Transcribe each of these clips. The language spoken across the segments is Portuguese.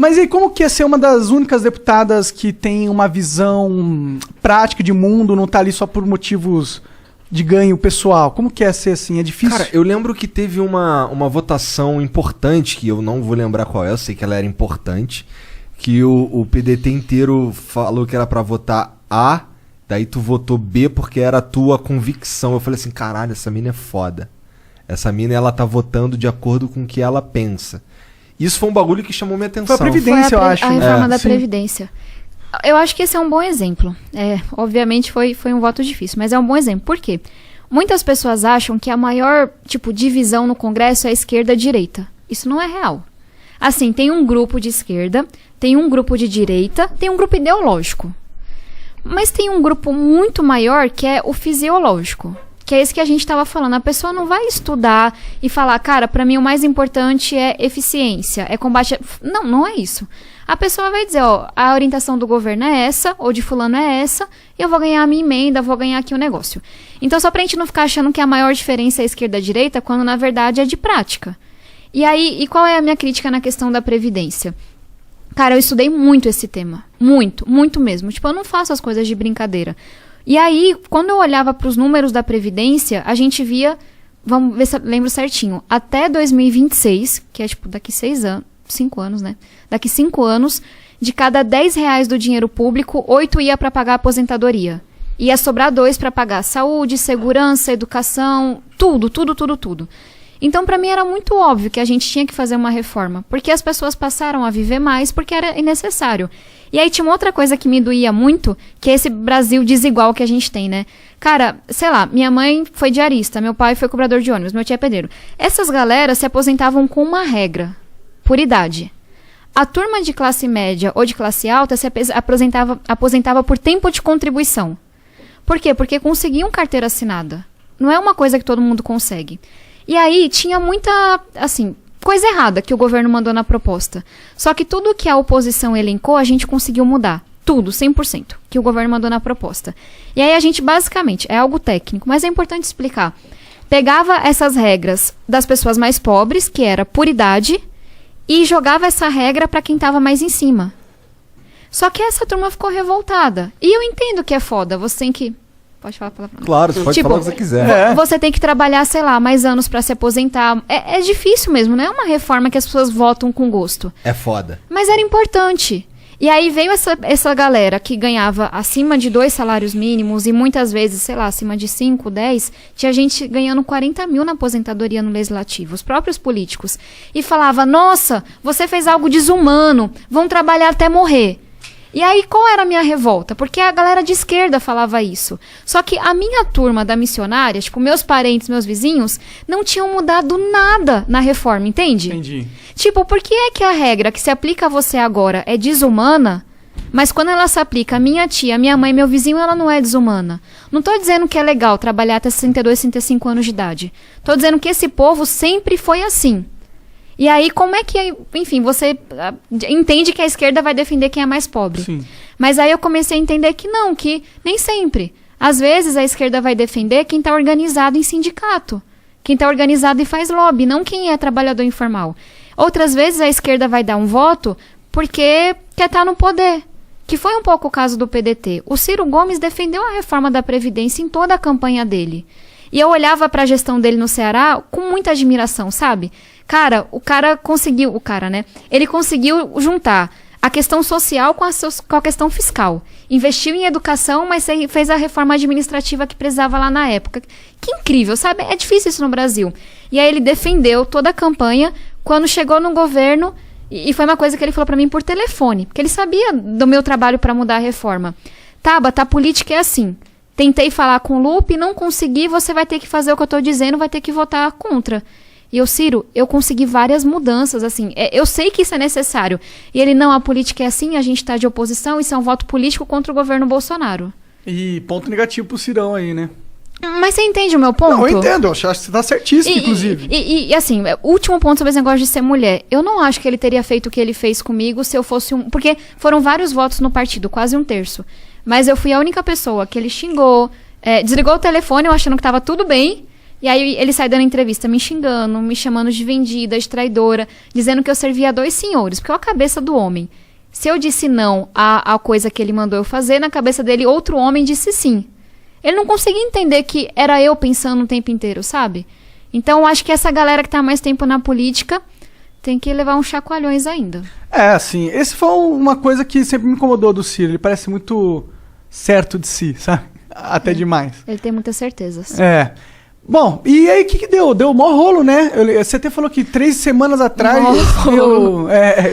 Mas e como que é ser uma das únicas deputadas que tem uma visão prática de mundo, não tá ali só por motivos de ganho pessoal? Como que é ser assim? É difícil? Cara, eu lembro que teve uma votação importante, que eu não vou lembrar qual é, eu sei que ela era importante, que o PDT inteiro falou que era pra votar A, daí tu votou B porque era a tua convicção. Eu falei assim, caralho, essa mina é foda. Essa mina, ela tá votando de acordo com o que ela pensa. Isso foi um bagulho que chamou minha atenção. Foi a Previdência, eu acho. A reforma da sim. Previdência. Eu acho que esse é um bom exemplo. Obviamente foi um voto difícil, mas é um bom exemplo. Por quê? Muitas pessoas acham que a maior, divisão no Congresso é a esquerda-direita. Isso não é real. Assim, tem um grupo de esquerda, tem um grupo de direita, tem um grupo ideológico. Mas tem um grupo muito maior que é o fisiológico. Que é esse que a gente estava falando. A pessoa não vai estudar e falar, cara, pra mim o mais importante é eficiência, é combate... Não, não é isso. A pessoa vai dizer, ó, a orientação do governo é essa, ou de fulano é essa, e eu vou ganhar a minha emenda, vou ganhar aqui o negócio. Então, só pra gente não ficar achando que a maior diferença é esquerda-direita, quando na verdade é de prática. E aí, qual é a minha crítica na questão da Previdência? Cara, eu estudei muito esse tema. Muito, muito mesmo. Eu não faço as coisas de brincadeira. E aí, quando eu olhava para os números da Previdência, a gente via, vamos ver se eu lembro certinho, até 2026, que é daqui 5 anos, né? Daqui 5 anos, de cada R$10 do dinheiro público, 8 ia para pagar a aposentadoria. Ia sobrar 2 para pagar saúde, segurança, educação, tudo. Então, para mim, era muito óbvio que a gente tinha que fazer uma reforma, porque as pessoas passaram a viver mais porque era necessário. E aí tinha uma outra coisa que me doía muito, que é esse Brasil desigual que a gente tem, né? Cara, sei lá, minha mãe foi diarista, meu pai foi cobrador de ônibus, meu tio é pedreiro. Essas galeras se aposentavam com uma regra, por idade. A turma de classe média ou de classe alta se aposentava por tempo de contribuição. Por quê? Porque conseguiam carteira assinada. Não é uma coisa que todo mundo consegue. E aí tinha muita, coisa errada que o governo mandou na proposta. Só que tudo que a oposição elencou, a gente conseguiu mudar. Tudo, 100%, que o governo mandou na proposta. E aí a gente, basicamente, é algo técnico, mas é importante explicar. Pegava essas regras das pessoas mais pobres, que era por idade, e jogava essa regra para quem estava mais em cima. Só que essa turma ficou revoltada. E eu entendo que é foda, você tem que... Pode falar a palavra? Claro, você pode falar o que você quiser. Você tem que trabalhar, sei lá, mais anos pra se aposentar. É difícil mesmo, não é uma reforma que as pessoas votam com gosto. É foda. Mas era importante. E aí veio essa galera que ganhava acima de 2 salários mínimos e muitas vezes, sei lá, acima de 5, 10, tinha gente ganhando 40 mil na aposentadoria no legislativo, os próprios políticos. E falava, nossa, você fez algo desumano, vão trabalhar até morrer. E aí, qual era a minha revolta? Porque a galera de esquerda falava isso. Só que a minha turma da missionária, meus parentes, meus vizinhos, não tinham mudado nada na reforma, entende? Entendi. Por que é que a regra que se aplica a você agora é desumana, mas quando ela se aplica a minha tia, minha mãe, meu vizinho, ela não é desumana? Não tô dizendo que é legal trabalhar até 62, 65 anos de idade. Tô dizendo que esse povo sempre foi assim. E aí, como é que, enfim, você entende que a esquerda vai defender quem é mais pobre. Sim. Mas aí eu comecei a entender que não, que nem sempre. Às vezes a esquerda vai defender quem está organizado em sindicato, quem está organizado e faz lobby, não quem é trabalhador informal. Outras vezes a esquerda vai dar um voto porque quer estar no poder, que foi um pouco o caso do PDT. O Ciro Gomes defendeu a reforma da Previdência em toda a campanha dele. E eu olhava para a gestão dele no Ceará com muita admiração, sabe? Cara, ele conseguiu juntar a questão social com a questão fiscal. Investiu em educação, mas fez a reforma administrativa que precisava lá na época. Que incrível, sabe? É difícil isso no Brasil. E aí ele defendeu toda a campanha. Quando chegou no governo, e foi uma coisa que ele falou pra mim por telefone, porque ele sabia do meu trabalho para mudar a reforma. Tabata, a política é assim. Tentei falar com o Lupe, não consegui, você vai ter que fazer o que eu tô dizendo, vai ter que votar contra. E Ciro, eu consegui várias mudanças, eu sei que isso é necessário. E ele, não, a política é assim, a gente tá de oposição, isso é um voto político contra o governo Bolsonaro. E ponto negativo pro Cirão aí, né? Mas você entende o meu ponto? Não, eu entendo, eu acho que você tá certíssimo, inclusive. E último ponto sobre esse negócio de ser mulher. Eu não acho que ele teria feito o que ele fez comigo se eu fosse porque foram vários votos no partido, quase 1/3. Mas eu fui a única pessoa que ele xingou, desligou o telefone, eu achando que tava tudo bem, E aí ele sai dando entrevista me xingando, me chamando de vendida, de traidora, dizendo que eu servia a 2 senhores, porque é a cabeça do homem. Se eu disse não à coisa que ele mandou eu fazer, na cabeça dele outro homem disse sim. Ele não conseguia entender que era eu pensando o tempo inteiro, sabe? Então eu acho que essa galera que tá há mais tempo na política tem que levar uns chacoalhões ainda. Assim, esse foi uma coisa que sempre me incomodou do Ciro. Ele parece muito certo de si, sabe? Até demais. Ele tem muitas certezas. Bom, e aí o que deu? Deu mó rolo, né? Você até falou que 3 semanas atrás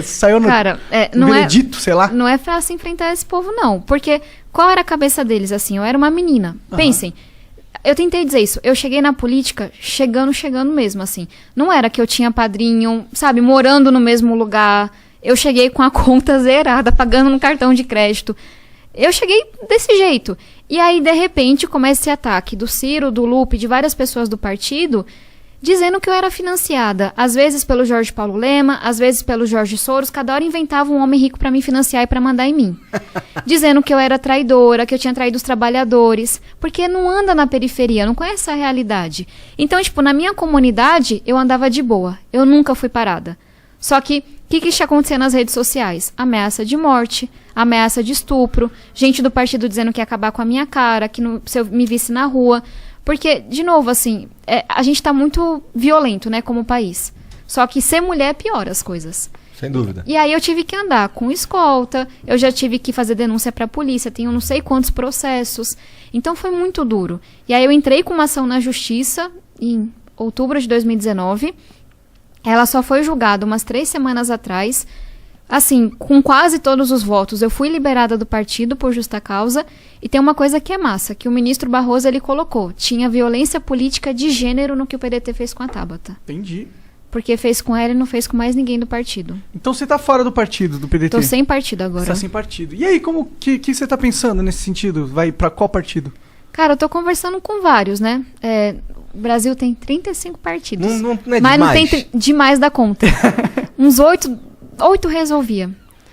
saiu no veredito, sei lá. Não é fácil enfrentar esse povo, não. Porque qual era a cabeça deles, assim? Eu era uma menina. Pensem, eu tentei dizer isso. Eu cheguei na política chegando mesmo, assim. Não era que eu tinha padrinho, sabe, morando no mesmo lugar. Eu cheguei com a conta zerada, pagando no cartão de crédito. Eu cheguei desse jeito. E aí, de repente, começa esse ataque do Ciro, do Lupe, de várias pessoas do partido, dizendo que eu era financiada. Às vezes pelo Jorge Paulo Lema, às vezes pelo Jorge Soros. Cada hora inventava um homem rico pra me financiar e pra mandar em mim. Dizendo que eu era traidora, que eu tinha traído os trabalhadores. Porque não anda na periferia, não conhece a realidade. Então, tipo, na minha comunidade, eu andava de boa. Eu nunca fui parada. Só que, o que está acontecendo nas redes sociais? Ameaça de morte, ameaça de estupro, gente do partido dizendo que ia acabar com a minha cara, que se eu me visse na rua. Porque, de novo, assim, a gente tá muito violento, né, como país. Só que ser mulher piora as coisas. Sem dúvida. E aí eu tive que andar com escolta, eu já tive que fazer denúncia pra polícia, tenho não sei quantos processos. Então foi muito duro. E aí eu entrei com uma ação na justiça em outubro de 2019. Ela só foi julgada umas 3 semanas atrás. Assim, com quase todos os votos, eu fui liberada do partido por justa causa. E tem uma coisa que é massa, que o ministro Barroso, ele colocou. Tinha violência política de gênero no que o PDT fez com a Tabata. Entendi. Porque fez com ela e não fez com mais ninguém do partido. Então você tá fora do partido, do PDT? Tô sem partido agora. Você tá sem partido. E aí, como que você tá pensando nesse sentido? Vai pra qual partido? Cara, eu tô conversando com vários, né? O Brasil tem 35 partidos. Não é mas demais. não tem demais da conta. Uns 8 resolvia.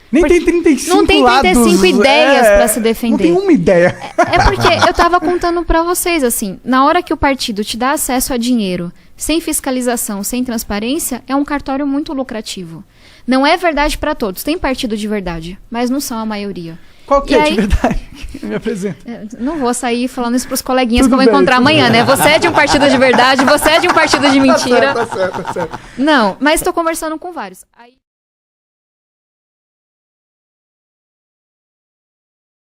Nem tem 35 Não tem 35 lados, ideias pra se defender. Não tem uma ideia. É porque eu tava contando pra vocês, assim, na hora que o partido te dá acesso a dinheiro, sem fiscalização, sem transparência, é um cartório muito lucrativo. Não é verdade pra todos. Tem partido de verdade, mas não são a maioria. Qual que E é aí- de verdade? Me apresenta. Não vou sair falando isso pros coleguinhas Tudo que eu vou bem, encontrar tudo amanhã, né? Você é de um partido de verdade, você é de um partido de mentira. Tá certo. Não, mas tô conversando com vários. Aí...